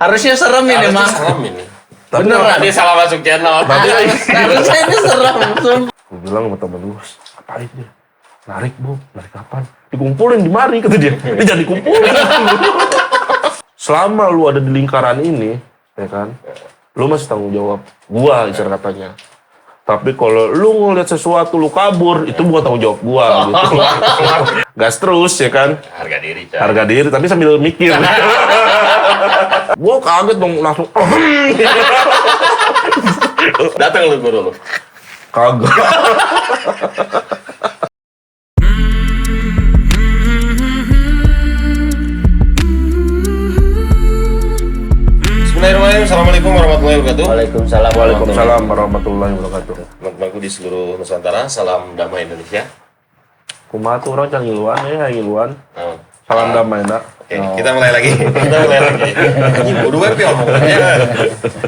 Harusnya serem ini, Mang. Serem ini. Beneran. Dia salah masuk channel. Harusnya ini serem. Gue bilang sama temen gue, ngapain dia? Narik bu, narik kapan? Dikumpulin di mari, kata dia. Ini jangan dikumpulin. Selama lu ada di lingkaran ini, ya kan, lu masih tanggung jawab. Gua, istilah katanya. Tapi kalau lu ngeliat sesuatu, lu kabur, itu bukan tanggung jawab gua, gitu. Gas terus, ya kan? Harga diri, Cak. Harga diri, tapi sambil mikir. Gua kaget dong, langsung. Datang lu guru lu. Kagak. Bismillahirrahmanirrahim. Assalamualaikum warahmatullahi wabarakatuh. Waalaikumsalam. Waalaikumsalam warahmatullahi wabarakatuh. Teman-temanku di seluruh Nusantara, salam damai Indonesia. Kumaha tuh orang can ngiluan ya, ngiluan. Oh. Salam damai nak. Oke, kita mulai lagi. Ini bodoh kan pi omongannya.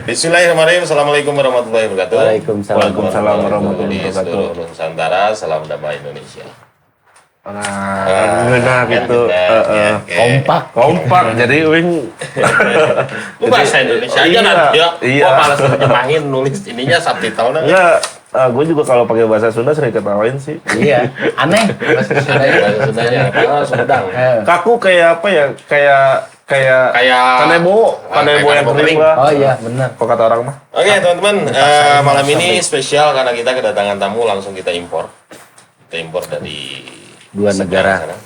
Bismillahirrahmanirrahim. Assalamualaikum warahmatullahi wabarakatuh. Waalaikumsalam warahmatullahi Di wabarakatuh. seluruh Nusantara, salam damai Indonesia. Nah, gitu. Kompak. Jadi wing Lu bahasa Indonesia aja Iya, nanti ya. iya. Gua malas terjemahin nulis ininya subtitle-nya. ya, gue juga kalau pakai bahasa Sunda sering ketawain sih. Iya, aneh. Bahasa Sundanya. Sundang. Kaku kayak apa ya? Kayak kanebo yang kering lah. Oh iya, benar. Kok kata orang mah? Oke teman-teman, malam ini spesial karena kita kedatangan tamu langsung kita impor. Kita impor dari Dua negara. sana.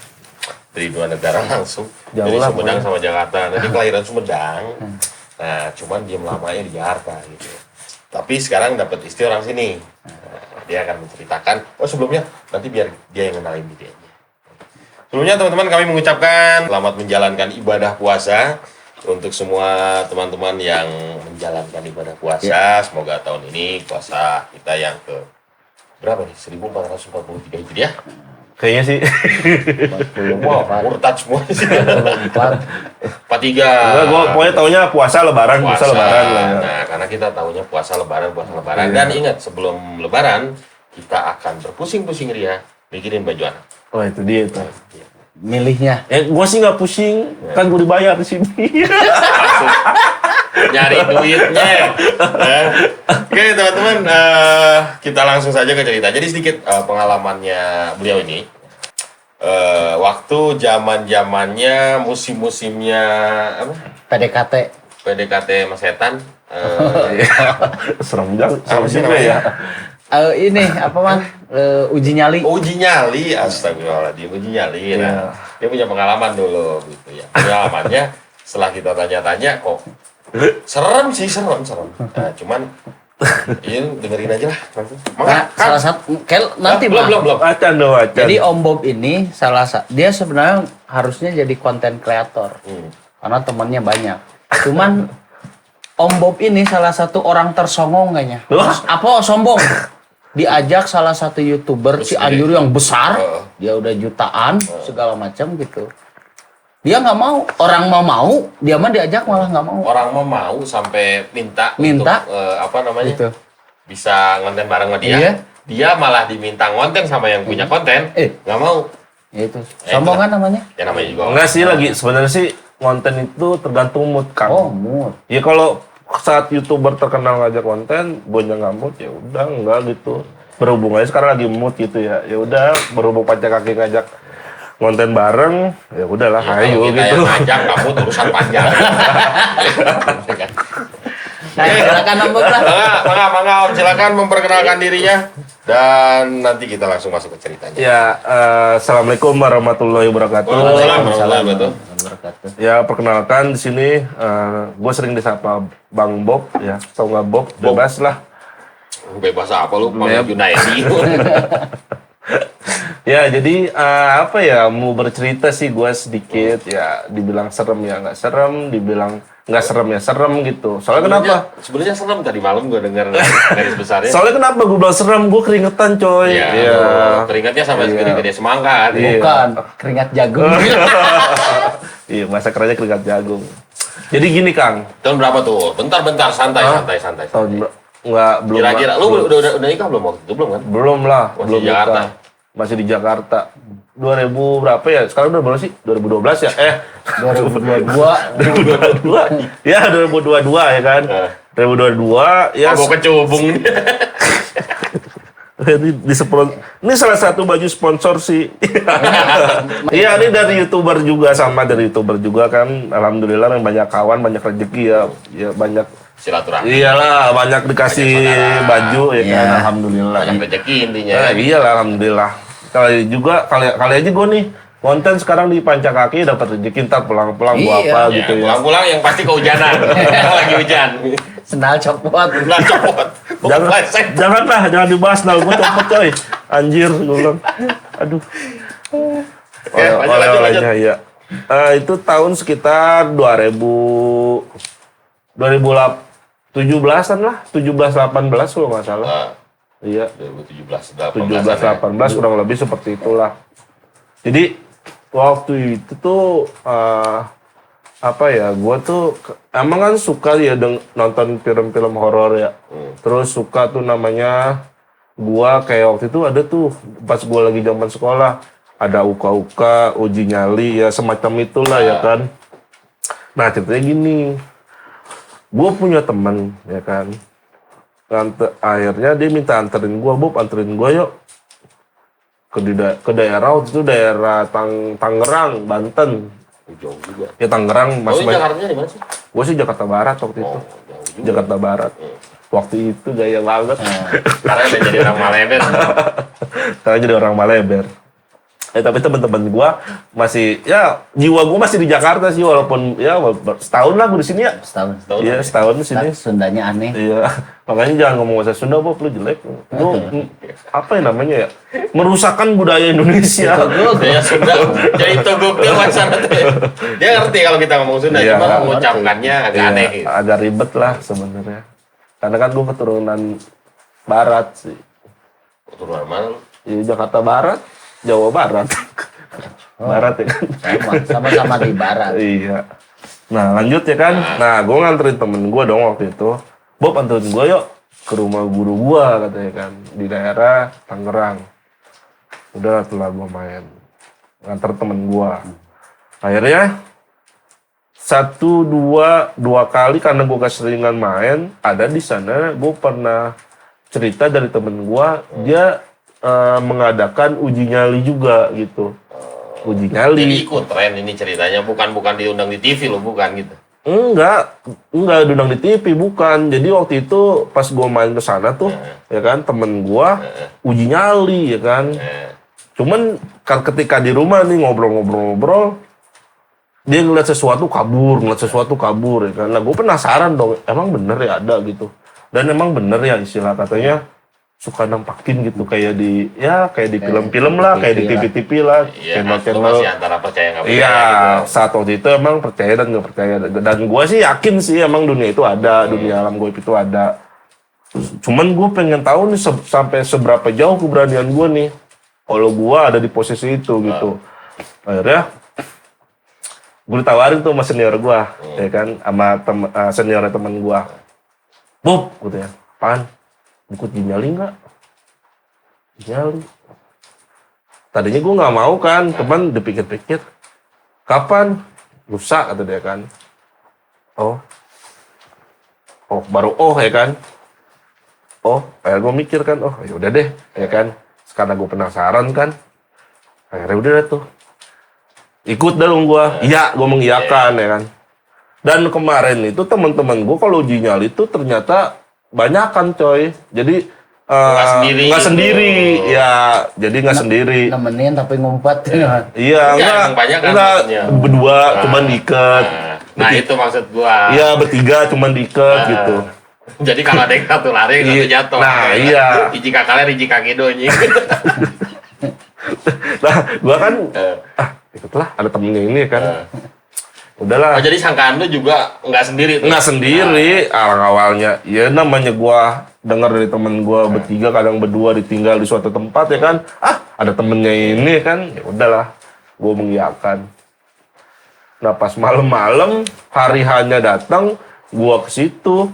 Dari dua negara langsung. Jauh Dari lah, Sumedang pokoknya. sama Jakarta. Tadi kelahiran Sumedang. Nah, cuman dia lamanya di Jakarta gitu. Tapi sekarang dapat istri orang sini. Nah, dia akan menceritakan. Oh sebelumnya nanti biar dia yang kenalin dirinya. Sebelumnya teman-teman kami mengucapkan selamat menjalankan ibadah puasa untuk semua teman-teman yang menjalankan ibadah puasa. Semoga tahun ini puasa kita yang ke berapa nih? 1443 Hijriah. Kayaknya sih. Wah, murtad semua sih. 44. 43. Enggak, gue pokoknya taunya puasa lebaran lah ya. Nah, karena kita tahunya puasa lebaran. Iya. Dan ingat, sebelum lebaran, kita akan berpusing-pusing ria mikirin baju anak. Oh itu dia itu. Milihnya. Gue sih nggak pusing, kan gue dibayar di sini. Nyari duitnya. Oke, teman-teman, kita langsung saja ke cerita. Jadi sedikit pengalamannya beliau ini. Waktu zaman-zamannya musim-musimnya apa? PDKT Mas Setan. Serem Apa sih juga namanya? ya. Ini apa man? Uji nyali. Uji nyali, astagfirullahaladzim, uji nyali. Nah, dia punya pengalaman dulu gitu ya. Pengalamannya setelah kita tanya-tanya kok serem. Nah, cuman ini dengerin aja lah. Nah, salah satu nanti belum. Acan. Jadi Om Bob ini dia sebenarnya harusnya jadi konten kreator karena temannya banyak. Cuman Om Bob ini salah satu orang tersongong kayaknya. Apa sombong? Diajak salah satu YouTuber Cianjur yang besar, dia udah jutaan segala macam gitu. Dia nggak mau, orang mau, dia mah diajak malah nggak mau. Orang mau sampai minta. Untuk, apa namanya? Gitu. Bisa ngonten bareng sama dia. Iya. Dia malah diminta ngonten sama yang punya konten, nggak mau. Ya itu. Sombong kan namanya? Ya namanya juga. Enggak sih lagi sebenarnya sih konten itu tergantung mood kan. Oh, mood. Ya kalau saat YouTuber terkenal ngajak konten, gue nggak mood ya udah enggak gitu. Berhubung aja sekarang lagi mood gitu ya. Ya udah berhubung pacar kaki ngajak konten bareng, ya udahlah Ya, ayo kalau kita gitu. yang ngajak kamu urusan panjang. Nah, silakan Om Bob lah. Mangga, Om silakan memperkenalkan dirinya dan nanti kita langsung masuk ke ceritanya. Ya, assalamualaikum warahmatullahi wabarakatuh. Waalaikumsalam warahmatullahi Wabarakatuh. Ya perkenalkan di sini gue sering disapa Bang Bob ya, tau nggak Bob? Bebas lah. Bebas apa lu panggil Junaidi. Ya jadi apa ya mau bercerita sih gue sedikit ya, dibilang serem ya nggak serem, dibilang nggak serem ya serem gitu. Soalnya kenapa? Sebenarnya serem tadi malam gue dengar garis besarnya. Soalnya kenapa gue bilang serem? Gue keringetan coy. Iya. Iya. Keringatnya sampai segede-gede semangka kan. Iya. Bukan, keringat jagung. Iya, bahasa kerennya keringat jagung. Jadi gini Kang. Tahun berapa tuh? Bentar, santai. Tahun nggak belum. Kira-kira lu udah nikah belum waktu itu belum kan? Belum lah, Masih belum di Jakarta. nikah. masih di Jakarta. 2000 berapa ya? Sekarang udah berapa sih? 2012 ya? 2022. 2022. Ya, 2022 ya kan? 2022 ya. Mau kecubung. Ini salah satu baju sponsor sih. Iya, ini dari YouTuber juga, sama dari YouTuber juga kan. Alhamdulillah yang banyak kawan, banyak rezeki ya. Ya banyak Silaturahmi. iyalah, banyak dikasih Banyak saudara. baju ya kan. Iya. Alhamdulillah. Banyak rezeki intinya. Iyalah, alhamdulillah. Kali aja gue nih konten sekarang di Panca Kaki dapat rezeki, ntar pulang-pulang buat Iya. apa Ya, gitu ya. pulang-pulang yang pasti kehujanan. Lagi hujan. Sendal copot. Belah copot. Jangan dibahas, nal gue copot coy. Anjir, gue bilang. Aduh. Oke, lanjut. Oleh-olehnya ya. Itu tahun sekitar 2017-an lah, 17-18 kalau nggak salah. Nah, Iya, 2017, 17-18 kurang lebih seperti itulah. Jadi waktu itu tuh apa ya, gue tuh emang kan suka ya nonton film-film horor ya. Terus suka tuh namanya, gue kayak waktu itu ada tuh pas gue lagi zaman sekolah, ada uka-uka, uji nyali ya semacam itulah ya kan. Nah ceritanya gini, gue punya teman ya kan. Akhirnya dia minta anterin gue, Bob anterin gue yuk ke daerah waktu itu daerah Tangerang, Banten. Jauh juga. Ya Tangerang Oh, masih ini Jakarta di mana sih? Gue sih Jakarta Barat waktu itu. Jauh juga. Jakarta Barat. Waktu itu gaya banget. Sekarang udah jadi orang Maleber. Sekarang jadi orang Maleber. Tapi teman-teman gue masih, ya jiwa gue masih di Jakarta sih, walaupun ya setahun lah gue di sini ya. Setahun. Iya setahun di sini. Sundanya aneh. Iya, makanya jangan ngomong bahasa Sunda, Bob, lu jelek. Lu apa yang namanya ya? Merusakkan budaya Indonesia. Dia Sunda. Jadi togok dia wacana tuh. Dia ngerti kalau kita ngomong Sunda, Iya, cuma mengucapkannya agak Iya, aneh. Gitu. agak ribet lah sebenarnya. Karena kan gue keturunan Barat sih. Keturunan mana? Di Jakarta Barat, Jawa Barat. Barat ya kan? Sama-sama di barat. Iya. Nah lanjut ya kan. Nah gue nganterin temen gue dong waktu itu. Bob anterin gue yuk ke rumah guru gue katanya kan. Di daerah Tangerang. Udah setelah gue main. Nganter temen gue. Akhirnya dua kali karena gue keseringan main. Ada di sana gue pernah cerita dari temen gue. Dia mengadakan uji nyali juga gitu. Uji Jadi nyali. ikut tren ini ceritanya, bukan diundang di TV loh, bukan gitu. Enggak diundang di TV, bukan. Jadi waktu itu pas gua main ke sana tuh, ya kan, temen gua uji nyali, ya kan. Cuman ketika di rumah nih ngobrol-ngobrol, dia ngeliat sesuatu kabur, ya kan. Nah, gua penasaran dong, emang bener ya ada gitu. Dan emang bener ya istilah katanya suka nampakin gitu kayak di film-film lah, kayak di TV-TV lah, Iya, channel-channel. masih antara percaya nggak percaya Iya, gitu. saat waktu itu emang percaya dan nggak percaya. Dan gue sih yakin sih emang dunia itu ada, dunia alam gaib itu ada. Cuman gue pengen tahu nih sampai seberapa jauh keberanian gue nih. Kalau gue ada di posisi itu gitu. Akhirnya gue ditawarin tuh sama senior gue, ya kan, sama senior teman gue. Bob, gitu ya, apaan? Ikut nyali nggak? Nyali. Tadinya gue nggak mau kan, teman dipikir-pikir. Kapan? Lusa kata dia kan. Oh baru ya kan. Kayak gue mikir kan, ya udah deh, ya kan. Sekarang gue penasaran kan. Akhirnya udah tuh. Ikut dong gue. Iya, gue mengiyakan ya kan. Dan kemarin itu teman-teman gue kalau uji nyali itu ternyata banyakan coy. Jadi nggak sendiri. Ya, jadi nggak sendiri. Nemenin tapi ngumpet. Iya, emang banyak kan enggak maksudnya. berdua cuman diikat. Nah, itu maksud gua. Iya, bertiga cuman diikat gitu. Jadi kalau ada yang satu lari, satu Iya. jatuh. Nah, iya. Iji kakaknya, iji kaki donya. Nah, gua kan ikutlah ada temennya ini kan. Udahlah. Oh, jadi sangkaan lu juga nggak sendiri tuh? Nggak sendiri, awalnya. Ya namanya gua dengar dari temen gua bertiga, kadang berdua ditinggal di suatu tempat ya kan. Ada temennya ini kan. Ya udahlah, gua mengiyakan. Nah pas malam-malam hari hanya datang, gua ke situ.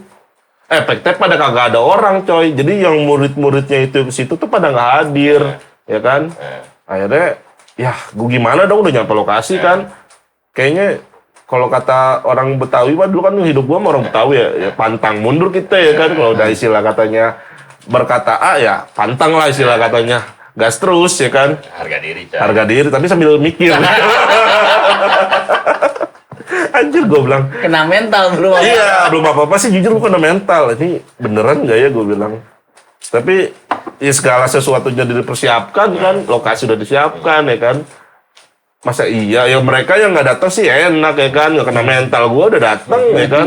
Praktek pada kagak ada orang coy. Jadi yang murid-muridnya itu ke situ tuh pada nggak hadir. ya kan. Akhirnya, ya gue gimana dong, udah nyampe lokasi kan. Kayaknya kalau kata orang Betawi, dulu kan hidup gue sama orang Betawi ya pantang mundur kita ya kan. Kalau udah istilah katanya berkata A ya pantang lah istilah katanya. Gas terus ya kan. Harga diri, Cak. Harga diri, tapi sambil mikir. Anjir gue bilang. Kena mental belum. Iya, belum apa-apa sih jujur gue kena mental. Ini beneran gak ya gue bilang. Tapi ya segala sesuatunya dipersiapkan kan. Lokasi udah disiapkan ya kan. Masa iya, yang mereka yang nggak datang sih enak ya kan, nggak kena mental gue udah datang ya kan.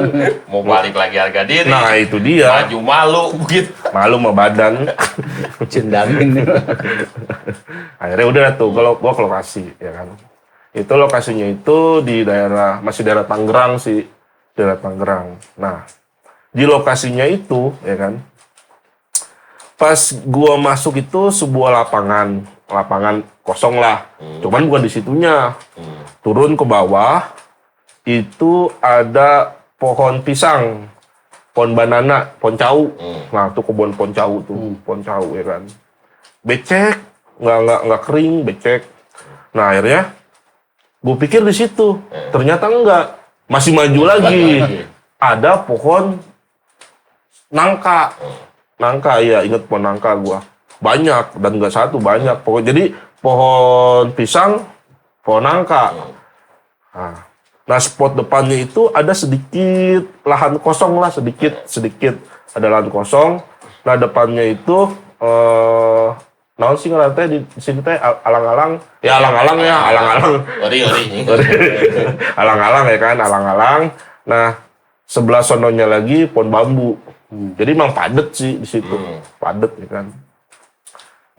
Mau balik lagi harga diri. Nah itu dia. Maju malu gitu. Malu sama badan. Cendangin. Akhirnya udah tuh, kalau gue ke lokasi ya kan. Itu lokasinya itu di masih daerah Tangerang sih, daerah Tangerang. Nah di lokasinya itu ya kan, pas gue masuk itu sebuah lapangan kosong lah. Cuman bukan di situnya. Turun ke bawah, itu ada pohon pisang, pohon banana, pohon cau. Nah, itu kebun pohon cau tuh, pohon cau ya kan. Becek, nggak kering, becek. Nah, akhirnya gue pikir di situ. Ternyata enggak. Masih maju lagi. Ada pohon nangka. Nangka, ya inget pohon nangka gua. Banyak, dan nggak satu, banyak. Jadi pohon pisang, pohon nangka. Nah, spot depannya itu ada sedikit lahan kosong lah, sedikit. Ada lahan kosong. Nah, depannya itu, naon sih ngerantai di sini teh alang-alang. Ya, alang-alang. Ori. Alang-alang ya kan, alang-alang. Nah, sebelah sononya lagi pohon bambu. Jadi emang padet sih di situ. Padet ya kan.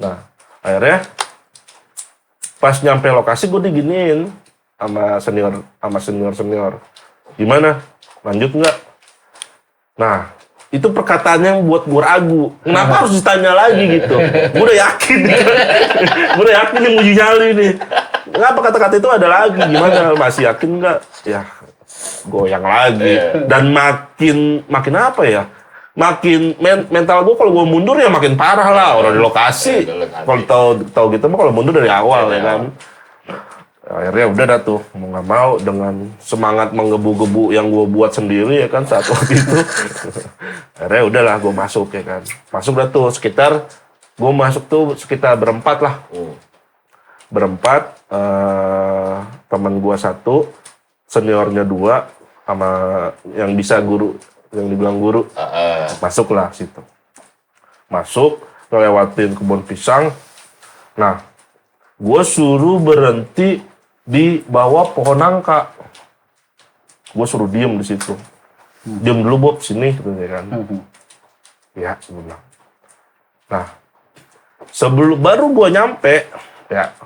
Nah, akhirnya pas nyampe lokasi gue diginiin sama senior. Gimana? Lanjut nggak? Nah, itu perkataan yang buat gue ragu. Kenapa harus ditanya lagi gitu? Gue udah yakin. Gue udah yakin yang uji nyali nih. Kenapa kata-kata itu ada lagi? Gimana? Masih yakin nggak? Ya, goyang lagi. Dan makin apa ya? Makin mental gue kalau gue mundur ya makin parah lah, orang di lokasi. Kalau tahu gitu mah kalau mundur dari awal ya kan. Akhirnya udah dah tuh, mau nggak mau dengan semangat menggebu-gebu yang gue buat sendiri ya kan saat waktu itu. Akhirnya udahlah gue masuk ya kan. Masuk dah tuh gue masuk tuh sekitar berempat lah. Berempat, teman gue satu, seniornya dua, sama yang bisa guru, yang dibilang guru. Masuklah situ. Masuk, ngelewatin kebun pisang. Nah, gue suruh berhenti di bawah pohon nangka. Gue suruh diem di situ. Diem dulu Bob, sini gitu ya kan. Ya, gue bilang. Nah, baru gue nyampe, ya,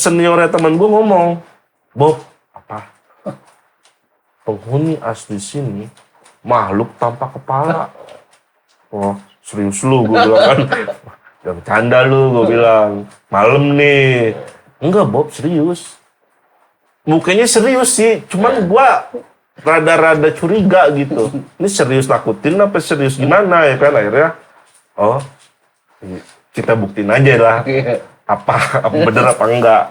seniornya teman gue ngomong, Bob, apa? Penghuni asli sini makhluk tanpa kepala. Oh, serius lu, gue bilang kan. Jangan bercanda lu, gue bilang. Malam nih. Enggak, Bob, serius. Mukanya serius sih, cuman gue rada-rada curiga gitu. Ini serius nakutin apa serius gimana ya kan? Akhirnya, oh, kita buktiin aja lah. Apa bener apa enggak.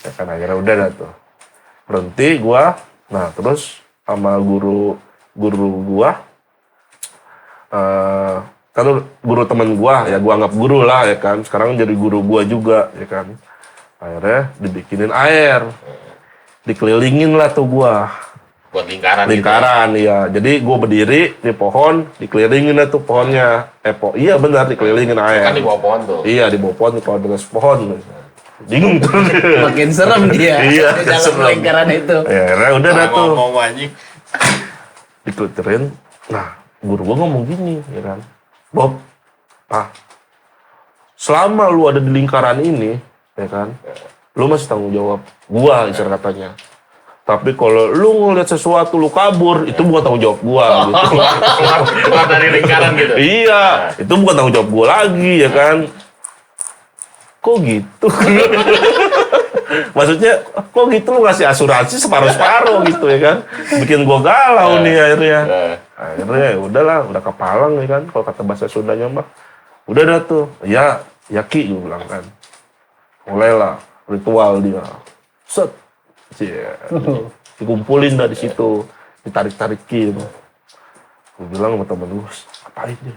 Ya kan, akhirnya udah dah tuh. Berhenti gue. Nah, terus sama guru gue, kan guru temen gua, ya gua anggap guru lah ya kan. Sekarang jadi guru gua juga ya kan. Akhirnya dibikinin air, dikelilingin lah tuh gua. Buat lingkaran gitu. Iya. Jadi gua berdiri di pohon, dikelilingin lah tuh pohonnya. Iya benar, dikelilingin air. Kan di bawah pohon tuh. Iya, di bawah pohon, kalau dengan pohon. Bingung tuh. Makin serem dia. Iya, di dalam lingkaran itu. Ya, akhirnya udah dah tuh. Ngomong anjing. Dikeluterin. Nah, guru gua ngomong gini ya kan. Bob, selama lu ada di lingkaran ini, ya kan, lu masih tanggung jawab. Gua, istilah katanya. Tapi kalau lu ngeliat sesuatu, lu kabur, itu bukan tanggung jawab gua. Gitu. Keluar dari lingkaran gitu? Iya, itu bukan tanggung jawab gua lagi, ya kan. Kok gitu? Maksudnya, kok gitu lu ngasih asuransi separuh-separuh gitu, ya kan. Bikin gua galau nih akhirnya. Akhirnya ya udahlah, udah kepalang ya kan, kalau kata bahasa Sundanya mah. Udah dah tuh, ya Yaki gue bilang kan. Mulailah ritual dia. Set. Cie. Dikumpulin dah di situ, ditarik-tarikin. Gue bilang sama temen gue, ngapain dia?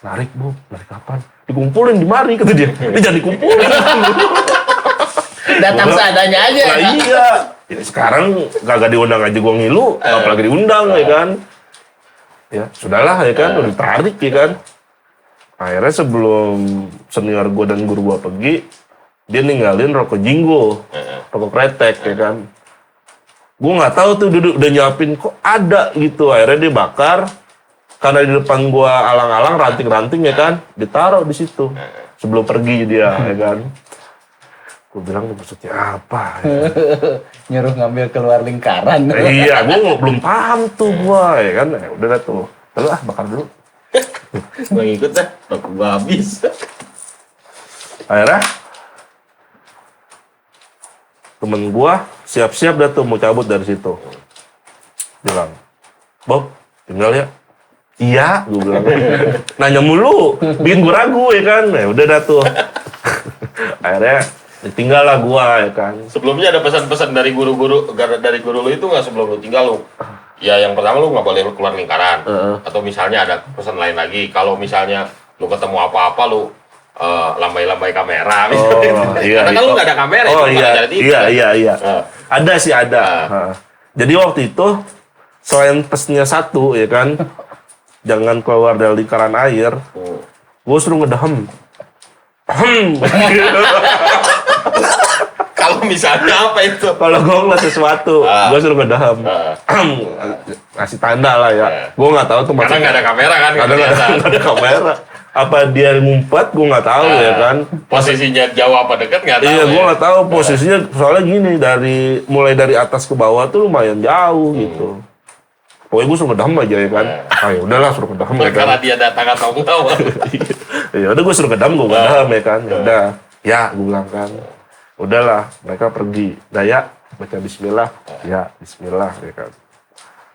Narik bu, narik kapan? Dikumpulin di mari kata dia. Dia jangan dikumpulin. Datang seadanya aja. Nah, iya. Ya, sekarang kagak diundang aja gue ngilu, apalagi diundang ya kan. Ya sudahlah ya kan, udah ditarik ya kan. Akhirnya sebelum senior gue dan guru gue pergi, dia ninggalin rokok jinggo, rokok kretek ya kan. Gue nggak tahu tuh duduk udah nyiapin kok ada gitu. Akhirnya dia bakar, karena di depan gue alang-alang ranting-ranting ya kan, ditaruh di situ sebelum pergi dia ya kan. Gue bilang maksudnya apa? Ya? Nyuruh ngambil keluar lingkaran. Iya, gue belum paham tuh gue ya kan. Ya, udah dah tuh, lalu bakar dulu. Gue ngikut dah, rokok gue habis. Akhirnya temen gue siap-siap dah tuh mau cabut dari situ. Bilang, Bob, tinggal ya. Iya, gue bilang. Nanya mulu, bikin gue ragu ya kan. Ya udah dah tuh. Akhirnya ditinggal lah gue ya kan. Sebelumnya ada pesan-pesan dari guru lu itu nggak sebelum lu tinggal lu? Ya yang pertama lu nggak boleh lu keluar lingkaran. Atau misalnya ada pesan lain lagi. Kalau misalnya lu ketemu apa-apa lu lambai-lambai kamera. Oh, iya. Karena kan lu nggak ada kamera. Oh itu iya, TV, iya. kan? Ada sih ada. Jadi waktu itu selain pesnya satu ya kan, jangan keluar dari lingkaran air. Gue suruh ngedehem. Kalau misalnya apa itu? Kalau gue ngeliat sesuatu, gue suruh ngedehem. Ngasih tanda lah ya. Gue nggak tahu tuh Karena nggak ada kamera kan? Karena nggak ada kamera. Apa dia ngumpet, gue nggak tahu ya kan. Posisinya jauh apa dekat nggak tahu. Iya, gue ya? nggak tahu posisinya. Soalnya gini, mulai dari atas ke bawah tuh lumayan jauh gitu. Pokoknya gue suruh ngedehem aja ya kan. Ayo udahlah suruh ngedehem ya kan. Karena dia datang atau enggak. Ya udah gue suruh ngedehem, gue ngedehem ya kan. Ya udah, ya gue bilang kan. Udahlah, mereka pergi. Daya baca Bismillah, ya Bismillah ya kan.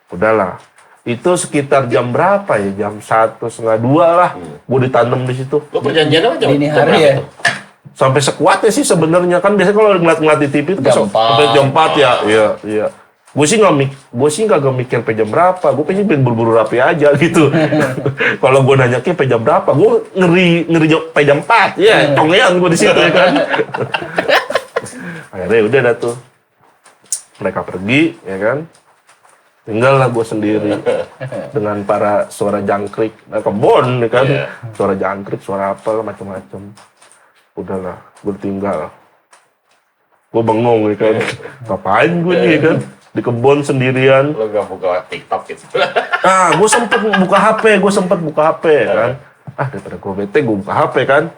Udahlah. Itu sekitar jam berapa ya? Jam 1:30 lah. Gue ditanam di situ. Lo perjanjian apa jam? Dini hari ya. Sampai sekuatnya sih sebenarnya kan biasanya kalau ngeliat di TV itu sampai jam 4 ya. Iya. Gue sih nggak mikir sampai jam berapa. Gue pengen buru-buru rapi aja gitu. Kalau gue nanya ke sampai jam berapa, gue ngeri sampai jam 4. Ya, tongean gue di situ ya kan. Akhirnya udah dah tuh. Mereka pergi ya kan. Tinggallah gue sendiri dengan para suara jangkrik, kebon ya kan, suara jangkrik, suara apa macam-macam. Udahlah, gue tinggal. Gue bengong ya kan, ngapain gue nih ya kan, di kebon sendirian. Lo gak buka TikTok gitu? Gue sempet buka HP ya kan. Daripada gue bete, gue buka HP kan,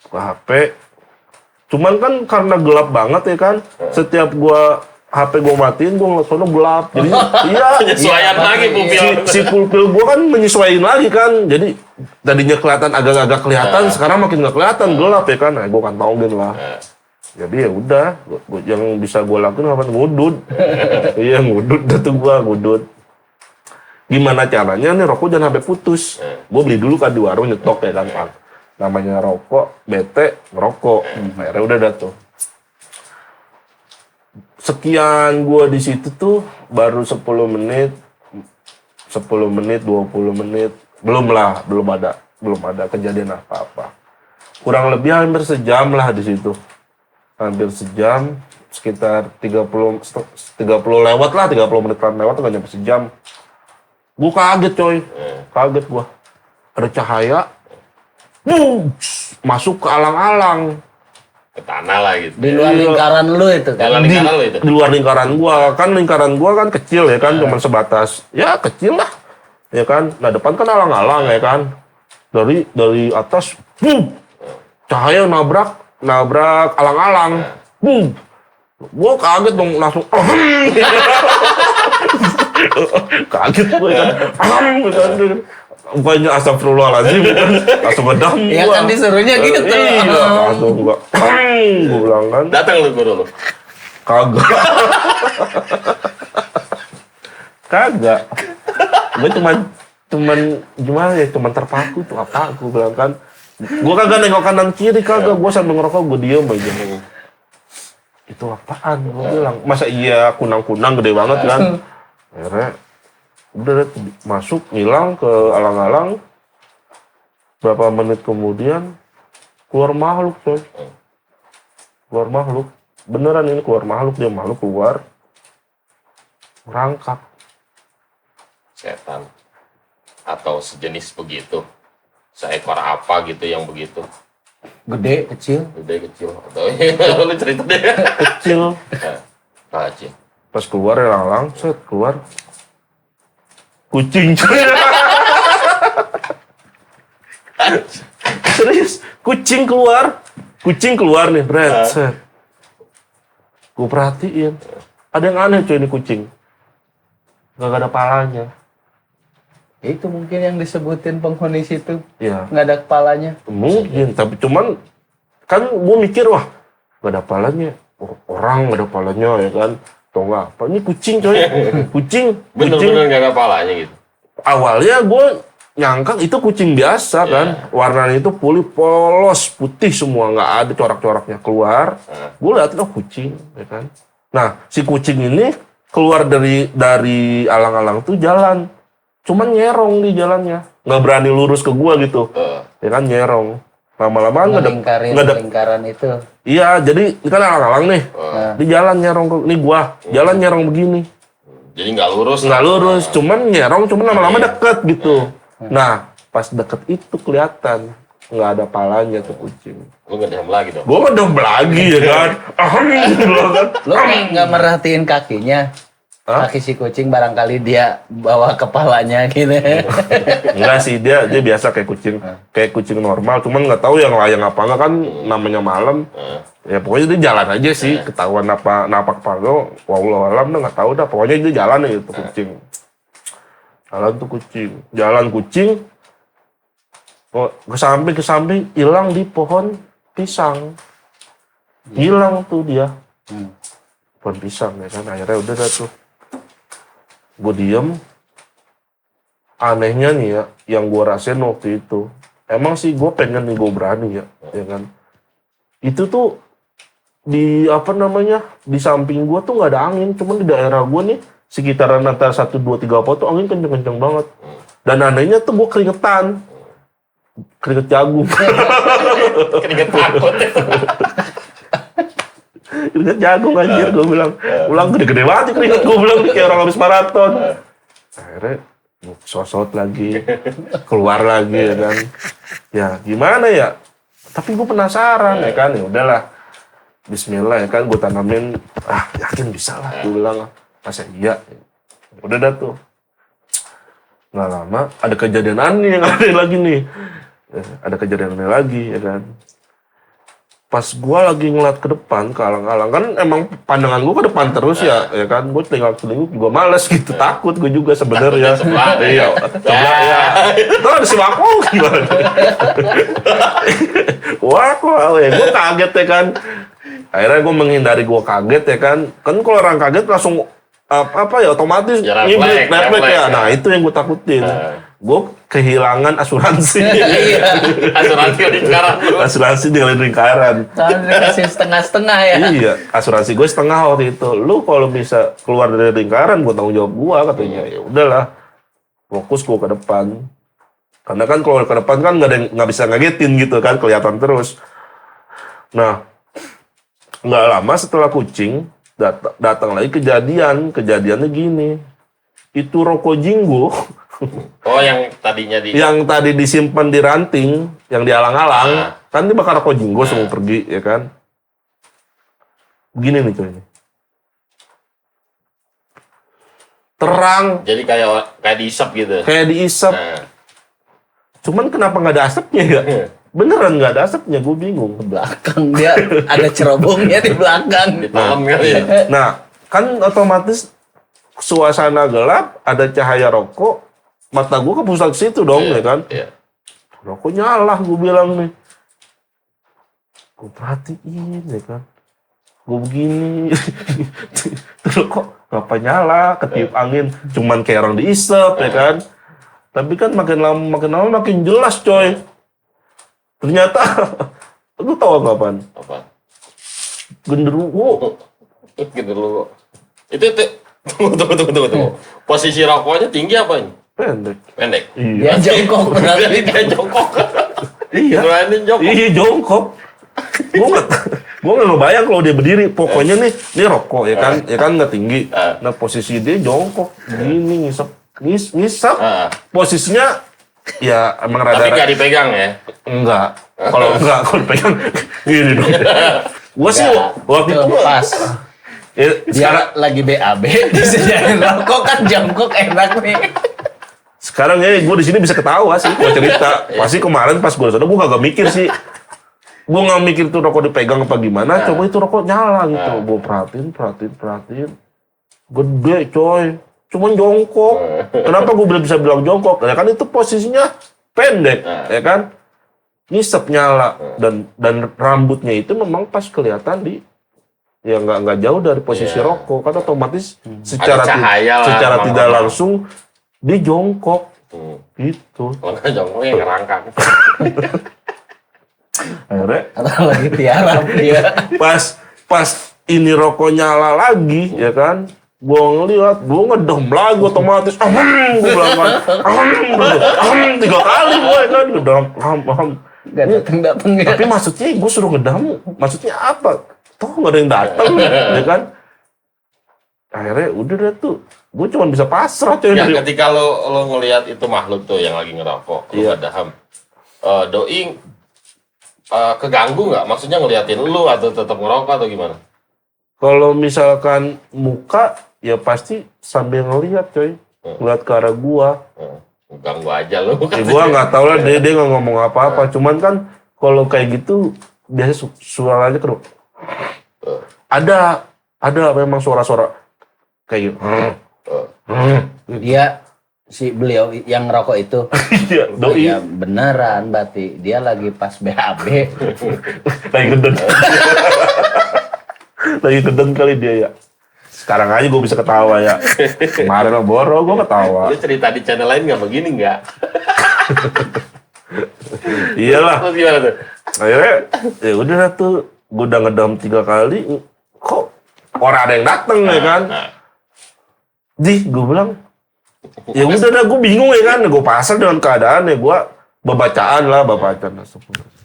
buka HP. Cuman kan karena gelap banget ya kan, setiap gue HP gue matiin, gue ngeliat sono gelap. Jadi, Penyesuaian lagi pupil. Si pupil gue kan menyesuaiin lagi kan. Jadi, tadinya kelihatan agak-agak kelihatan, sekarang makin nggak kelihatan, gelap ya kan. Nah, gue kantongin lah. Jadi ya udah, yang bisa gue lakuin apa? Ngudut. Iya, ngudut, tuh gue ngudut. Gimana caranya nih rokok jangan sampai putus. Gue beli dulu kan di warung nyetok ya kan, Pak. Namanya rokok, bete, ngerokok. Akhirnya udah dah tuh. Sekian gua di situ tuh baru 10 menit, 20 menit, belum ada kejadian apa-apa. Kurang lebih hampir sejam lah di situ. Hampir sejam, sekitar 30 lewat lah, 30 menit lewat nggak nyampe sejam. Gua kaget coy, kaget gua. Ada cahaya, masuk ke alang-alang. Ke tanah lah gitu. Di luar lingkaran lu itu kan. Di luar lingkaran gua kan kecil ya kan, cuma sebatas ya kecil lah ya kan. Nah depan kan alang-alang ya kan, dari atas cahaya nabrak alang-alang, gua kaget dong langsung kaget gua ya kan, bukannya astagfirullahaladzim kan, langsung ngedam gua. Iya kan disuruhnya gitu. Iya, langsung gua bilang kan. Datang lu guru lu. Kagak. Gue cuman gimana ya, cuman terpaku tuh apa, aku bilang kan. Gue kagak nengok kanan kiri, kagak. Gue sambil ngerokok, gue diem aja. Itu apaan? Gue bilang, masa iya kunang-kunang gede banget kan? Akhirnya, udah deh, masuk, ngilang ke alang-alang. Berapa menit kemudian, keluar makhluk, coy. Keluar makhluk. Beneran ini keluar makhluk, dia makhluk keluar. Merangkak. Setan. Atau sejenis begitu. Seekor apa gitu yang begitu. Gede, kecil. Gede, kecil. Atau lu cerita deh. Kecil. Nah, Cing. Pas keluar, alang-alang, set, keluar. Kucing, coy. Serius, kucing keluar nih, Brad. Set. Gue perhatiin, ada yang aneh coy ini kucing. Gak ada palanya. Itu mungkin yang disebutin penghuni situ. Iya. Nggak ada kepalanya. Mungkin, tapi cuman kan gue mikir wah gak ada palanya. Orang gak ada palanya ya kan. Atau nggak apa? Ini kucing coy, kucing. Bener-bener gak ada palanya gitu. Awalnya gue nyangka itu kucing biasa kan, warnanya itu polos putih semua, nggak ada corak-coraknya keluar. Gue lihat oh kucing, ya kan. Nah si kucing ini keluar dari alang-alang tuh jalan, cuman nyerong di jalannya, nggak berani lurus ke gue gitu, ya kan nyerong. Lama-lama nggak ada lingkaran itu. Iya, jadi ini kan alang-alang nih, di jalan nyerong ke, nih gua jalan nyerong begini. Jadi nggak lurus, cuman nyerong, cuman lama-lama deket gitu. Nah, pas deket itu kelihatan nggak ada palanya tuh kucing. Lu ngedem lagi dong? Gua ngedem lagi ya kan. Gitu loh kan. Lu nggak merhatiin kakinya? Kaki si kucing barangkali dia bawa kepalanya gitu. Enggak sih, dia biasa kayak kucing normal, cuman nggak tahu yang layang apa enggak kan, namanya malam. Ya pokoknya dia jalan aja sih, ketahuan napak kepala, wallahualam nggak tahu dah, pokoknya dia jalan aja tuh kucing. Jalan kucing, oh, ke samping hilang di pohon pisang. Hilang tuh dia. Pohon pisang ya kan, akhirnya udah dah tuh. Gue diem. Anehnya nih ya, yang gue rasain waktu itu, emang sih gue pengen nih, gue berani ya kan. Itu tuh di di samping gue tuh nggak ada angin, cuman di daerah gue nih sekitaran antara 1, 2, 3 pot tuh angin kenceng-kenceng banget. Dan anehnya tuh gue keringetan. Keringet jagung. Keringet takut. Keringet jagung anjir, gue bilang. Ulang gede-gede banget keringet, gue bilang kayak orang habis maraton. Akhirnya gue sosot lagi. Keluar lagi ya kan. Ya gimana ya? Tapi gue penasaran ya kan. Ya udahlah. Bismillah ya kan, gue tanamin. Yakin bisa lah, gue bilang. Masa iya? Udah dah tuh. Nggak lama, ada kejadian aneh yang aneh lagi nih. Ada kejadian aneh lagi, ya kan. Pas gue lagi ngeliat ke depan, ke alang-alang, kan emang pandangan gue ke depan terus ya kan. Gue tinggal-tinggal juga males gitu, takut gue juga sebenarnya. Iya, sebelah ya. Itu ada si Wako gimana? Wako, gue kaget ya kan. Akhirnya gue menghindari gue kaget ya kan. Kan kalau orang kaget langsung otomatis ya, refleks ya. Nah itu yang gue takutin. Gue kehilangan asuransi. Asuransi lingkaran. Asuransi dengan lingkaran. Dikasih setengah-setengah ya. Iya, asuransi gue setengah waktu itu. Lu kalau bisa keluar dari lingkaran, gue tanggung jawab gue katanya. Ya udahlah, fokus gue ke depan. Karena kan kalau ke depan kan nggak bisa ngagetin gitu kan, kelihatan terus. Nah, nggak lama setelah kucing datang lagi kejadiannya gini. Itu rokok jinggo. Oh, yang tadinya yang tadi disimpan di ranting, yang di alang-alang, kan dia bakal rokok jinggo semua pergi ya kan. Begini nih coy. Terang. Jadi kayak diisap gitu. Kayak diisap. Cuman kenapa nggak ada asapnya ya? Beneran nggak ada asapnya, gue bingung. Ke belakang dia ada cerobongnya di belakang. Di dalam kali ya. Nah, kan otomatis suasana gelap, ada cahaya rokok, mata gue kepusat ke situ dong, ya kan? Iya. Rokok nyala, gue bilang nih. Gue perhatiin, ya kan? Gue begini, terus kok ngapa nyala, ketiup angin, cuman kayak orang diisep, ya kan? Tapi kan makin lama makin jelas, coy. Ternyata, lu tahu apaan? Apa? Genderuwo. Gitu lu. Itu tunggu. Posisi rokoknya tinggi apa ini? Pendek. Pendek. Dia Iya. jongkok benar. Berarti dia jongkok. Iya. Beraniin jongkok. Iya jongkok. Gua nggak ngebayang kalau dia berdiri. Pokoknya nih, ini rokok ya kan nggak tinggi. Nah posisi dia jongkok, gini ngisap. Posisinya ya emang rada. Tapi nggak dipegang ya? Enggak. Kalau dipegang gini dong. Gua sih waktu itu Pas. ya, Dia sekarang lagi BAB disediain rokok kan jongkok enak nih. sekarang ya gue di sini bisa ketawa sih gua cerita. Pasti kemarin pas gue sana gue kagak mikir sih. Gue nggak mikir tuh rokok dipegang apa gimana. Coba itu rokok nyala gitu. Gue perhatiin. Gede coy. Cuman jongkok. Kenapa gue bisa bilang jongkok? Ya kan itu posisinya pendek, ya kan? Ngisep nyala dan rambutnya itu memang pas kelihatan di ya nggak jauh dari posisi rokok kan otomatis secara cahaya tidak langsung dia jongkok gitu. Kalau nggak jongkoknya ngerangkak. Akhirnya Atau lagi tiarap dia. pas ini rokok nyala lagi ya kan gue ngeliat, gue ngedem lagi otomatis gue bilang kan 3 kali gue kan ngedem Gak dateng ya. tapi maksudnya gue suruh ngedam maksudnya apa toh nggak ada yang datang ya kan akhirnya udah deh tuh gue cuma bisa pasrah coy Ya ketika lo ngelihat itu makhluk tuh yang lagi ngerokok, lo ngedaham, doi keganggu nggak? Maksudnya ngeliatin lu atau tetap ngerokok atau gimana? kalau misalkan muka ya pasti sambil ngeliat coy ngeliat ke arah gua Ganggu aja lu. ya gua nggak tahu lah dia nggak ngomong apa-apa cuman kan kalau kayak gitu biasa suaranya keruh ada memang suara-suara kayak Dia beliau yang ngerokok itu. iya doi Ya beneran berarti dia lagi pas BAB. lagi gedeng lagi gedeng kali dia ya sekarang aja gue bisa ketawa ya kemarin lah boro gue ketawa Lu cerita di channel lain nggak begini nggak? iyalah Terus gimana tuh? akhirnya ya udah lah tuh gue udah ngedam 3 kali kok orang ada yang dateng ya kan gue bilang ya udah dah gue bingung ya kan gue pasal dengan keadaan ya gue bacaan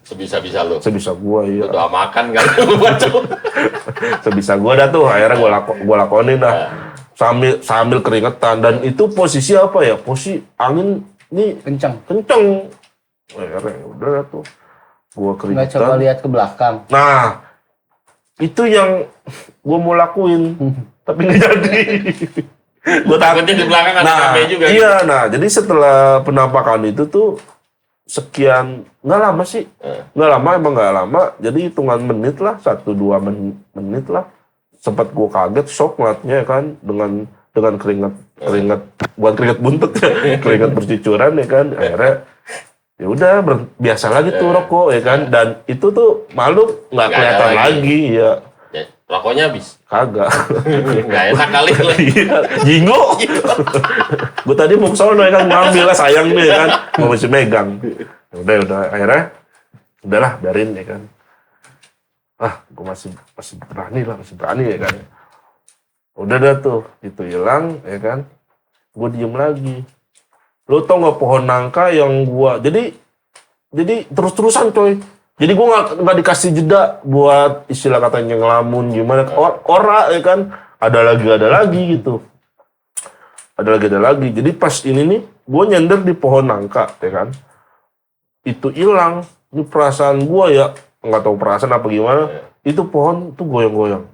Sebisa-bisa lu. sebisa gue Lu ya doa makan kan lu baca. sebisa gue dah tuh akhirnya gue lakonin dah sambil keringetan dan itu posisi apa ya posisi angin nih Kenceng. akhirnya udah dah tuh gue Nggak keringetan coba lihat ke belakang. nah itu yang gue mau lakuin tapi nggak jadi gue Takutnya di belakang ada rame juga. iya nah jadi setelah penampakan itu tuh sekian nggak lama sih nggak lama emang nggak lama jadi hitungan menit lah 1-2 menit lah sempat gue kaget shock ngeliatnya kan dengan keringat bukan keringat buntut ya keringat bercucuran ya kan akhirnya ya udah biasa lagi tuh rokok ya kan dan itu tuh makhluk nggak Nggak ada kelihatan lagi ya Ya, rokoknya habis. kagak Nggak enak kali lu. iya jinggo gue tadi mau kesono ya kan ngambil lah sayang nih ya kan mau masih megang udah akhirnya udahlah biarin ya kan gue masih berani ya kan udah dah tuh itu hilang ya kan gue diem lagi lo tau nggak pohon nangka yang gua jadi terus-terusan coy jadi gue nggak dikasih jeda buat istilah katanya ngelamun gimana ora ya kan ada lagi gitu ada lagi jadi pas ini nih gue nyender di pohon nangka ya kan itu hilang ini perasaan gue ya nggak tahu perasaan apa gimana itu pohon tuh goyang-goyang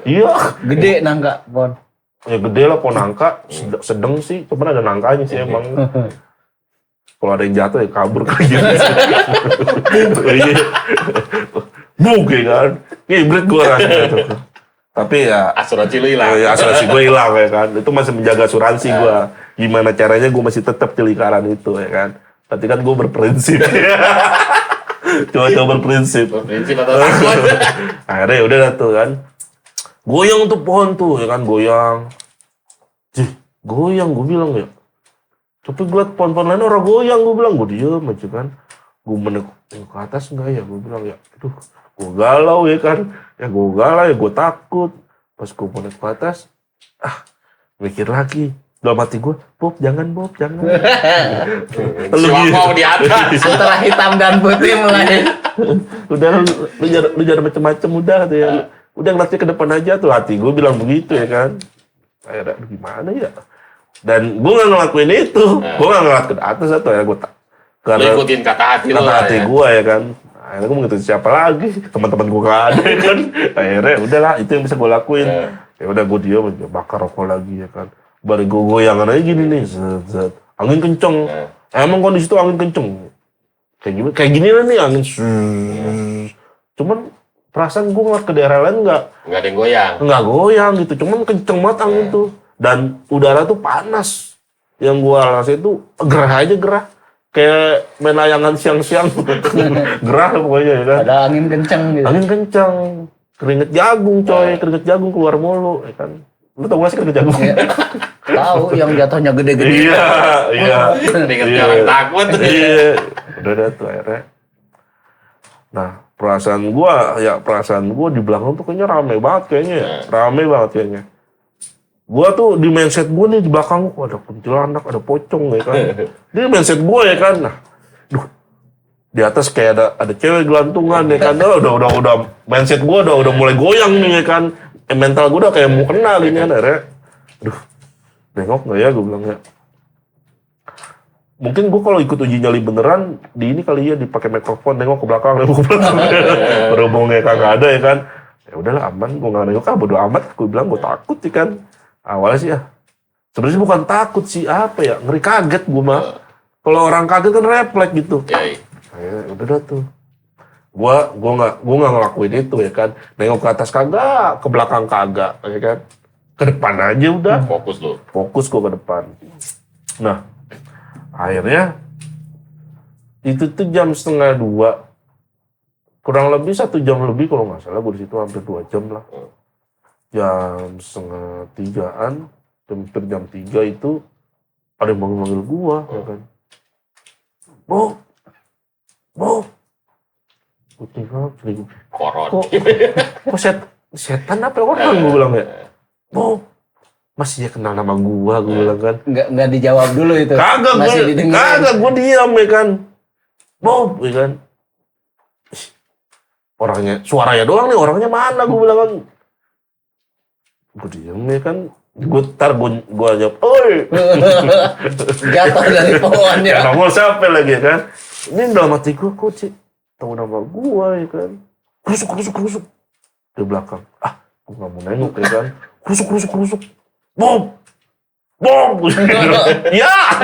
iya Gede nangka, Bon. ya gede lah pohon nangka sedang sih cuman ada nangkanya sih emang kalau ada yang jatuh ya kabur kayak gitu. Buk ya kan. Ngibrit gue rasanya itu. Tapi ya Asuransi lu hilang. ya asuransi gue hilang ya kan. Itu masih menjaga asuransi gue. Gimana caranya gue masih tetap di lingkaran itu ya kan. Tapi kan gue berprinsip. Coba berprinsip. Berprinsip atau takut? Akhirnya ya udah dah tuh kan. Goyang tuh pohon tuh ya kan goyang. Goyang gue bilang ya. Tapi gue liat pohon-pohon lain orang goyang, gue bilang, gue diem aja kan. Gue menengok ke atas enggak ya, gue bilang ya, aduh, gue galau ya kan, ya gue galau ya gue takut. Pas gue menengok ke atas, mikir lagi, dalam hati gue, Bob jangan. Si Wako di atas. Antara hitam dan putih mulai. Udah lu jangan macem-macem udah tuh ya. Udah ngeliatnya ke depan aja tuh, hati gue bilang begitu ya kan. Akhirnya gimana ya? Dan gue nggak ngelakuin itu, gue nggak ngeliat ke atas atau ya gue Lu ikutin kata hati lu kata hati ya. gue ya kan. Akhirnya gue ngikutin siapa lagi, teman-teman gue gak ada ya kan. Akhirnya udahlah itu yang bisa gue lakuin. Ya udah gue diam, bakar rokok lagi ya kan. Baru gue goyangan aja gini nih, zet. Angin kenceng. Emang kondisi itu angin kenceng. Kayak gini lah nih angin. Cuman perasaan gue ngeliat ke daerah lain nggak ada yang goyang. nggak goyang gitu. Cuman kenceng banget angin tuh. Dan udara tuh panas. Yang gue rasain itu gerah. Kayak main layangan siang-siang. Gerah pokoknya ya kan. Ada angin kenceng gitu. Angin kenceng. Keringet jagung coy. Keringet jagung keluar mulu ya kan. Lu tau gak sih keringet jagung? Iya. Tahu yang jatuhnya gede-gede. Iya. Keringetnya orang takut. Iya. Udah tuh akhirnya. Nah, perasaan gua di belakang tuh kayaknya rame banget kayaknya ya. Rame banget kayaknya. Gua tuh di mindset gua nih di belakang gua ada kuntilanak, ada pocong ya kan. Di mindset gua ya kan. Nah, di atas kayak ada cewek gelantungan ya kan. Udah mindset gua udah mulai goyang nih ya kan. Mental gua udah kayak mau kena gini kan akhirnya. Nengok nggak ya gua bilang ya. Mungkin gue kalau ikut uji nyali beneran di ini kali ya dipakai mikrofon nengok ke belakang berhubungnya kagak ada ya kan. Ya udahlah aman, gue nggak nengok bodo amat. Gue bilang gue takut sih kan. Awalnya sih ya. Sebenarnya bukan takut sih apa ya, ngeri kaget gue mah. Kalau orang kaget kan refleks gitu. Ya udah tuh. Gue nggak ngelakuin itu ya kan. Nengok ke atas kagak, ke belakang kagak ya kan. Ke depan aja udah. Fokus gue ke depan. Nah. Akhirnya itu tuh jam 1:30, kurang lebih 1 jam lebih kalau nggak salah, gue di situ hampir 2 jam lah. Jam 2:30-an, hampir jam 3 itu ada yang manggil gue, ya kan. Bob, gue tinggal kok setan apa orang gue bilang ya, Bob. Masih dia kenal nama gua bilang kan. Nggak dijawab dulu itu. Kagak gua diam ya kan. Bob, ya kan. Suaranya doang nih, orangnya mana gua bilang kan. Gua diam ya kan. Gua jawab, oi. Jatuh dari pohonnya. Ya nomor siapa lagi ya kan. Ini dalam hati gua, kok sih tahu nama gua ya kan. Kerusuk. Di belakang. Gua nggak mau nengok ya kan. Kerusuk. Bob, ya,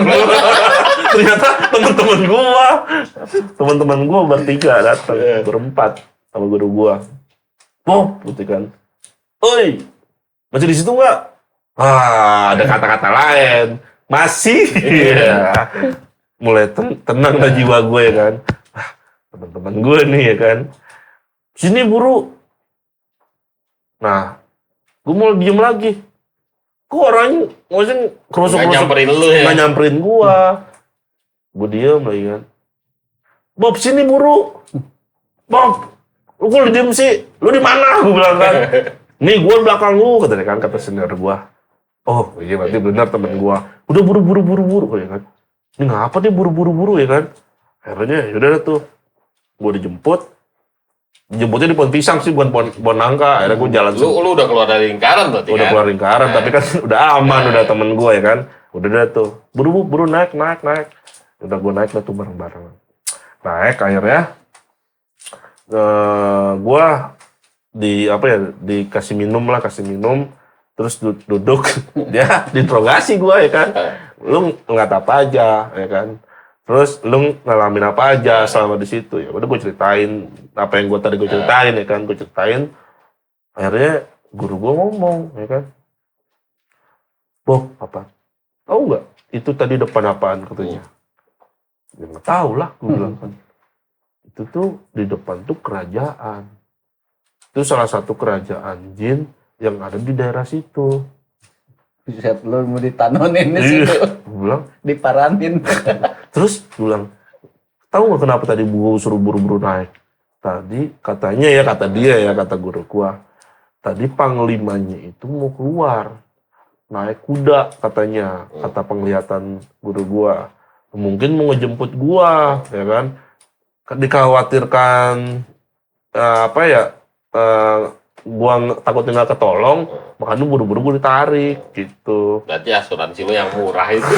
ternyata teman-teman gua bertiga datang, berempat sama guru gua. Bob, gitu kan. Oi, masih di situ nggak? Ada kata-kata lain. Masih. Ya. Mulai tenang dah jiwa gue ya kan. Teman-teman gue nih ya kan. Sini buru. Nah, gue mau diem lagi. Kok orangnya maksudnya kerusuk-kerusuk nggak nyamperin gua. Gua diem lagi kan. Bob sini buru. Bob, lu kok diem sih? Lu di mana? Gua bilang kan. Nih gua belakang lu katanya kan, kata senior gua. Oh iya berarti benar temen gua. Udah buru ya kan. Ini ngapa dia buru-buru ya kan? Akhirnya yaudah tuh. Gua dijemputnya di pohon pisang sih, bukan pohon nangka. Akhirnya gue jalan. Lu udah keluar dari lingkaran berarti udah kan? Keluar lingkaran, tapi kan udah aman, udah temen gue ya kan. Udah tuh, buru naik. Udah gue naik lah tuh bareng-bareng. Naik akhirnya, gue dikasih minum, terus duduk, dia diinterogasi gue ya kan. Lu nggak apa aja ya kan. Terus lu ngalamin apa aja selama di situ ya. Udah gue ceritain apa yang gue ceritain ya kan. Gue ceritain. Akhirnya guru gue ngomong ya kan. Bob, apa? Tahu nggak? Itu tadi depan apaan katanya? Ya nggak tahu lah, gue bilang kan. Itu tuh di depan tuh kerajaan. Itu salah satu kerajaan jin yang ada di daerah situ. Set lu mau ditanonin di situ. Gue bilang, diparanin. terus gue bilang, tahu nggak kenapa tadi gua suruh buru-buru naik? Tadi katanya ya, kata dia ya, kata guru gua. Tadi panglimanya itu mau keluar. Naik kuda katanya, kata penglihatan guru gua. Mungkin mau ngejemput gua, ya kan? Dikhawatirkan apa ya? Gua takutnya nggak ketolong, makanya buru-buru gua ditarik gitu. Berarti asuransi lu yang murah itu.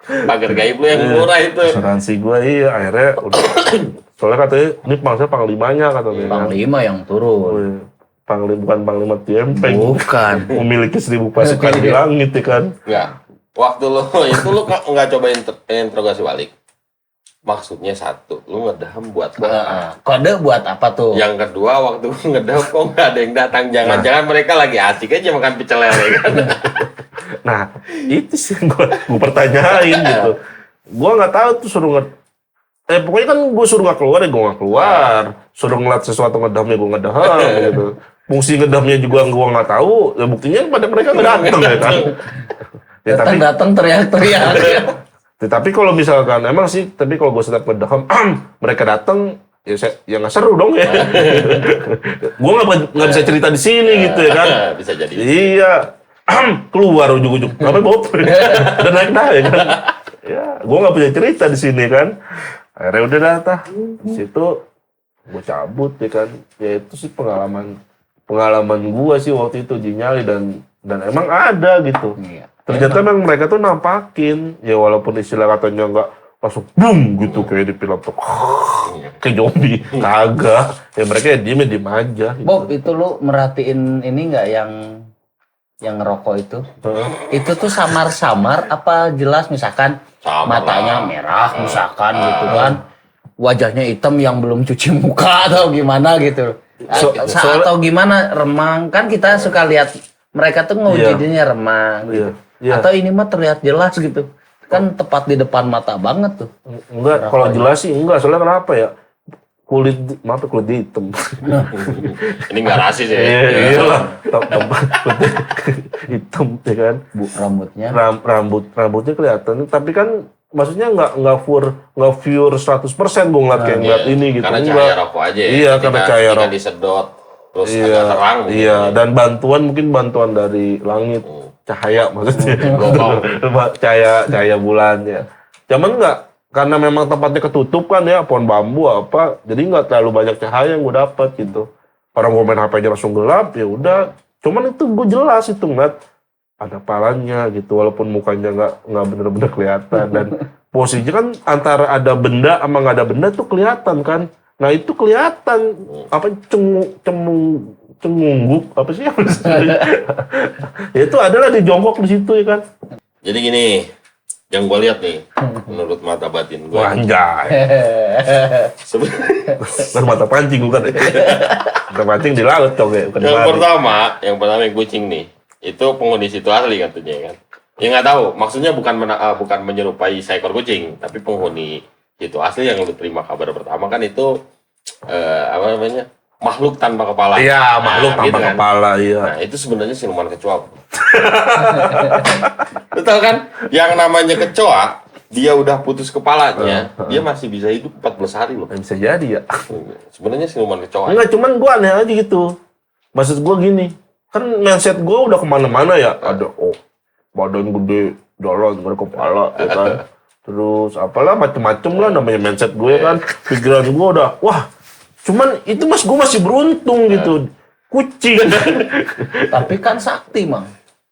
Pagar gaib lu yang murah itu. Asuransi gua iya akhirnya udah. Soalnya katanya ini panglimanya katanya. Panglima yang turun. Bukan panglima tiempeng. Bukan. Memiliki 1000 pasukan di langit ya kan. Enggak. Waktu lu itu lu nggak coba interogasi balik. Maksudnya satu, lu ngedam buat apa? Kode buat apa tuh? Yang kedua, waktu lu ngedam kok nggak ada yang datang? Jangan-jangan mereka lagi asik aja makan pecel lele kan? Nah, itu sih yang gue pertanyain gitu. Gue nggak tahu tuh pokoknya kan gue suruh nggak keluar ya gue nggak keluar. Suruh ngeliat sesuatu ngedam ya gue ngedam gitu. Fungsi ngedamnya juga gue nggak tahu. Ya buktinya pada mereka nggak datang ya kan. Ya, Datang teriak-teriak. Tapi kalau misalkan tapi kalau gue sedang ngedam, mereka datang ya nggak seru dong ya. Gue nggak bisa cerita di sini gitu ya kan. Bisa jadi. Iya. Keluar ujung-ujung. Ngapain Bob? Udah naik dah ya kan. Ya, gue nggak punya cerita di sini kan. Akhirnya udah datang. Di situ gue cabut ya kan. Ya itu sih pengalaman gue sih waktu itu di Nyali dan emang ada gitu. Iya. Ternyata memang mereka tuh nampakin. Ya walaupun istilah katanya nggak langsung boom gitu kayak di film tuh. Kayak zombie. Kagak. Ya mereka ya diem aja. Gitu. Bob, itu lu merhatiin ini nggak yang ngerokok itu? Itu tuh samar-samar apa jelas misalkan Samar matanya merah misalkan gitu kan. Wajahnya hitam yang belum cuci muka atau gimana gitu. Atau gimana remang kan kita suka lihat mereka tuh ngeujinya remang gitu. Iya. Atau ini mah terlihat jelas gitu. Kan tepat di depan mata banget tuh. Enggak, kalau jelas sih enggak. Soalnya kenapa ya? Kulit hitam. Ini nggak rasis ya? Iya lah. Kulit hitam ya kan. Rambutnya. Rambutnya kelihatan. Tapi kan maksudnya nggak pure 100% gue ngeliat kayak ngeliat ini gitu. Karena cahaya rokok aja ya. Iya, karena cahaya rokok. Disedot terus agak terang. Iya, dan mungkin bantuan dari langit. Cahaya maksudnya. cahaya bulan ya. Cuman karena memang tempatnya ketutup kan ya, pohon bambu apa, jadi nggak terlalu banyak cahaya yang gue dapat gitu. Orang gue main HP-nya langsung gelap, ya udah. Cuman itu gue jelas itu ngeliat ada palanya gitu, walaupun mukanya nggak bener-bener kelihatan dan posisinya kan antara ada benda sama nggak ada benda tuh kelihatan kan. Nah itu kelihatan apa cengungguk apa sih? Ya itu adalah di jongkok di situ ya kan. Jadi gini. Yang gue lihat nih, menurut mata batin gue. Anjay. Mata pancing bukan? Mata pancing di laut dong ya. Yang pertama yang kucing nih, itu penghuni situ asli katanya kan. Ya nggak tahu, maksudnya bukan menyerupai seekor kucing, tapi penghuni situ asli yang lu terima kabar pertama kan itu apa namanya? Makhluk tanpa kepala. Iya, makhluk tanpa gitu kan? kepala, iya. Nah, itu sebenarnya siluman kecoa. Betul kan? Yang namanya kecoa, dia udah putus kepalanya, dia masih bisa hidup 14 hari loh. Bisa jadi ya. Sebenarnya siluman kecoa. Enggak, cuman gue aneh aja gitu. Maksud gue gini, kan mindset gue udah kemana-mana ya. Ada, badan gede, jalan, gak ada kepala, ya kan. Terus apalah macem-macem lah namanya mindset gue kan. Pikiran gue udah, wah, cuman itu gue masih beruntung gitu. Kucing. Tapi kan sakti, Mang.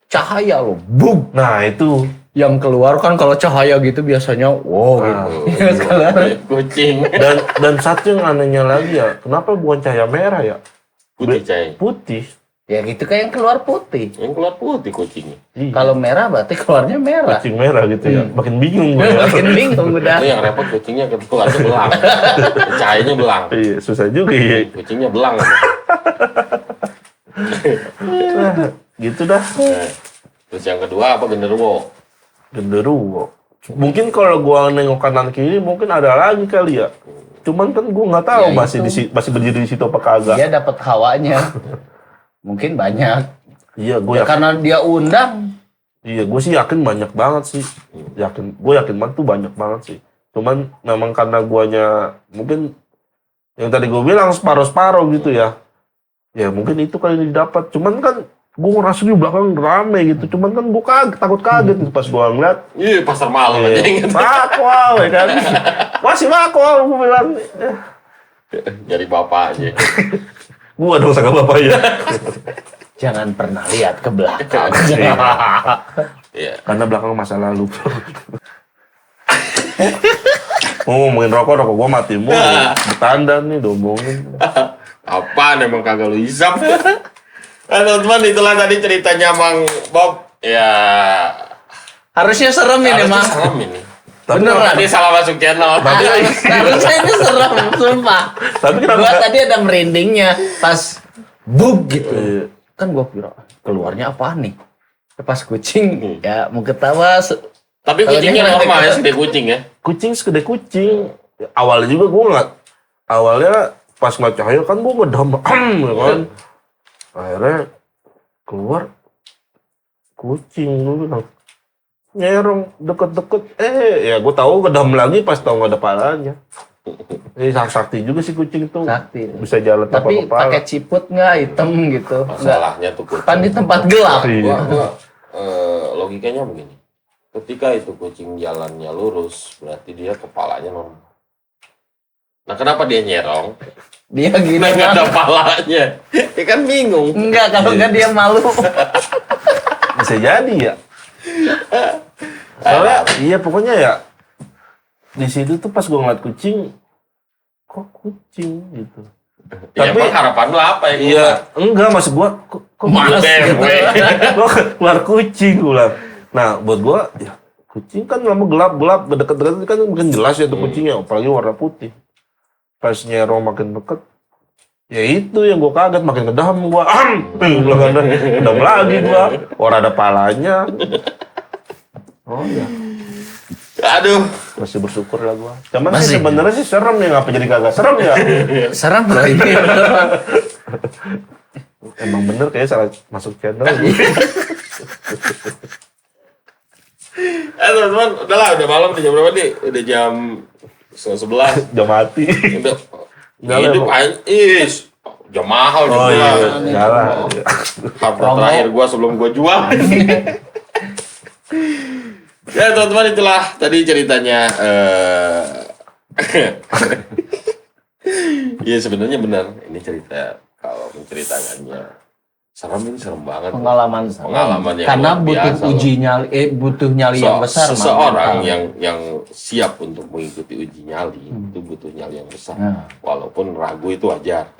Cahaya loh. Boom. Nah, itu. Yang keluar kan kalau cahaya gitu biasanya wow gitu. Kucing. Dan satu yang anehnya lagi ya, kenapa bukan cahaya merah ya? Putih cahaya. Putih. Ya gitu kayak yang keluar putih. Yang keluar putih kucingnya. Iya. Kalau merah berarti keluarnya merah. Kucing merah gitu ya. Makin bingung gue. Makin bingung udah. Itu yang repot kucingnya keluarnya belang. Cahayanya belang. Iya, susah juga ya. Kucingnya belang. Nah, gitu dah. Terus yang kedua apa genderuwo? Genderuwo. Mungkin kalau gua nengok kanan kiri mungkin ada lagi kali ya. Cuman kan gua nggak tahu Ya, masih berdiri di situ apa kagak. Dia dapat hawanya. Mungkin banyak. Iya, Ya, karena dia undang. Iya, gue sih yakin banyak banget sih. Gue yakin banget tuh banyak banget sih. Cuman memang karena guanya mungkin yang tadi gue bilang separuh-separuh gitu ya. Ya mungkin itu kali ini dapat. Cuman kan gue ngerasa di belakang rame gitu. Cuman kan gue takut kaget gitu pas gue ngeliat. Iya, pasar malam aja inget. Wakwal ya kan. Masih wakwal gue bilang. Jadi bapaknya. Gua dong sama bapaknya. Jangan pernah lihat ke belakang. Iya. Karena belakang masa lalu. Ngomongin rokok gua mati mulu. Bertanda nih diomongin. Apaan emang kagak lu hisap? Teman-teman, itulah tadi ceritanya Mang Bob. Ya. Harusnya serem ini, Harusnya Mang. serem ini. Beneran. Tadi salah masuk channel. Harusnya ini serem, sumpah. Tapi kenapa? Gua tadi ada merindingnya pas bug gitu. Iya. Kan gua kira keluarnya apaan nih? Pas kucing ya mau ketawa. Tapi kucingnya normal ya, segede kucing ya. Kucing segede kucing. Awalnya juga gua nggak. Awalnya pas ngeliat cahaya kan gua ngedam ya kan. Akhirnya keluar kucing gua bilang. Nyerong deket-deket, ya gue tahu kedam lagi pas tahu nggak ada palanya. Sakti juga sih kucing tuh. Sakti. Bisa jalan tanpa Tapi kepala. pakai ciput nggak hitam gitu. Nggak. Masalahnya tuh kucing. Kan di tempat gelap. Iya. Logikanya begini. Ketika itu kucing jalannya lurus, berarti dia kepalanya normal. Nah, kenapa dia nyerong? Dia gini Nggak kan. ada palanya. Dia kan bingung. Enggak, kalau enggak dia malu. Bisa jadi ya. Soalnya iya pokoknya ya di situ tuh pas gue ngeliat kucing, kok kucing gitu. Ya, Tapi emang harapan lu apa ya? iya enggak maksud gue kok Mas, BMW. gue keluar kucing gue bilang. Nah buat gue ya kucing kan lama gelap deket-deket kan makin jelas ya tuh kucingnya, apalagi warna putih. Pas nyerong makin deket, ya itu yang gue kaget makin ngedam gue, ngedam lagi gue, orang ada palanya. Oh ya, Aduh. masih bersyukur lah gue. Cuman Masih. sih sebenarnya sih serem nih, ngapa jadi kagak serem ya? Serem loh ini. Emang bener kayaknya salah masuk channel. Teman-teman, udah malam, udah jam berapa nih? Udah jam 11. Jam mati. Udah. Enggak lah, Hidup Bang. anjis. Jam mahal Oh juga. iya, salah. Harga terakhir gua sebelum gua jual. Ya teman-teman, itulah tadi ceritanya. Iya sebenarnya benar. Ini cerita kalau menceritakannya serem, ini serem banget. Pengalaman yang karena luar butuh biasa uji nyali, butuh nyali yang besar. Seseorang Mang. yang siap untuk mengikuti uji nyali itu butuh nyali yang besar. Nah. Walaupun ragu itu wajar.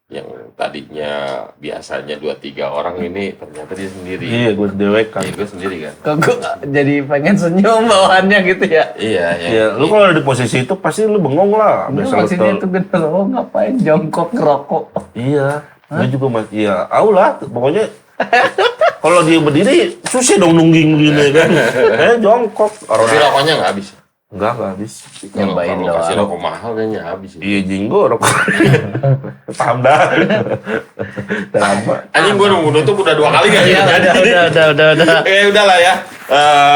Yang tadinya biasanya 2-3 orang ini ternyata dia sendiri. Iya, gue dewek kan. Iya, gue sendiri kan. Kok gua jadi pengen senyum bawaannya gitu ya. Iya, Ya, lu kalau ada di posisi itu pasti lu bengong lah. Ini Biasa lu maksudnya tol- tuh bener, oh ngapain jongkok ngerokok. Iya, gue juga mas. Iya, lah. Pokoknya kalau dia berdiri susah dong nungging begini kan. Jongkok. Tapi rokoknya nggak habis. Enggak habis. Kalau Nyobain kalau kasih doang. rokok mahal kayaknya habis. Iya jinggo rokok. Paham dah. Lama. Anjing gue nunggu nutup udah 2 kali kan Iya, udah. Udahlah ya.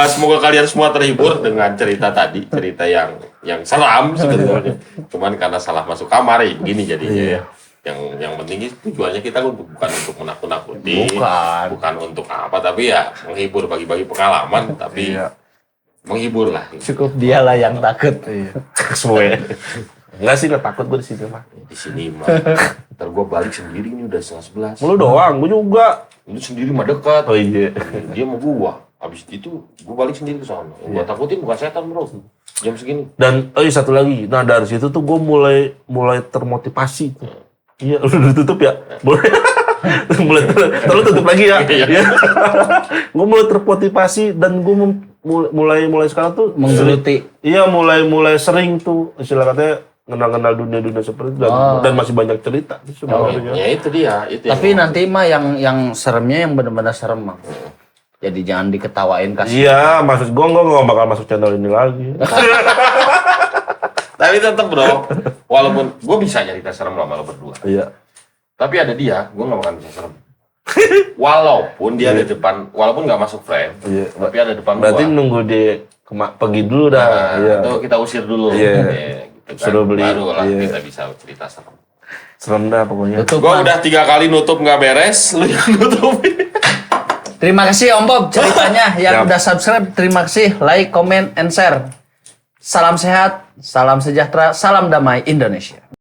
Semoga kalian semua terhibur dengan cerita tadi, cerita yang seram sebetulnya. Cuman karena salah masuk kamar ya begini jadinya ya. Yang penting tujuannya kita bukan untuk menakut-nakuti, bukan untuk apa, tapi ya menghibur, bagi-bagi pengalaman, tapi Iya. menghibur lah. Cukup dialah yang takut. Iya. Semua. Enggak sih, nggak takut gue di sini mah. Di sini mah, ntar gue balik sendiri nih udah 11:30. Lu doang, gue juga. Lu sendiri mah dekat. Oh iya. Dia mau gua. Habis itu gua balik sendiri ke sana. Yang gua takutin bukan setan, Bro. Jam segini. Dan satu lagi. Nah dari situ tuh gue mulai termotivasi. Iya, udah ditutup ya. mulai tutup lagi ya. Iya. Gue mulai termotivasi dan gue mulai sekarang tuh Menggeluti. Iya, mulai sering tuh istilah katanya kenal dunia seperti itu dan masih banyak cerita sebenarnya. Ya itu dia, itu. Tapi nanti mah yang seremnya yang benar-benar serem, Mang. Jadi jangan diketawain kasih. Iya, maksud gue nggak bakal masuk channel ini lagi. Tapi tetap, Bro. Walaupun gua bisa cerita serem sama lo berdua. Iya. Tapi ada dia, gua nggak bakal bisa serem. Walaupun dia ada depan, walaupun nggak masuk frame, Iya. tapi ada depan Berarti gua. nunggu dia pergi dulu dah. Iya. Itu kita usir dulu. Iya. Gitu kan. Suruh beli. Baru lah Iya. kita bisa cerita sama. Serem dah pokoknya. Tutup, Gua Bang. udah 3 kali nutup nggak beres, lu yang nutupin. Terima kasih Om Bob ceritanya yang Siap. udah subscribe. Terima kasih, like, comment, and share. Salam sehat, salam sejahtera, salam damai Indonesia.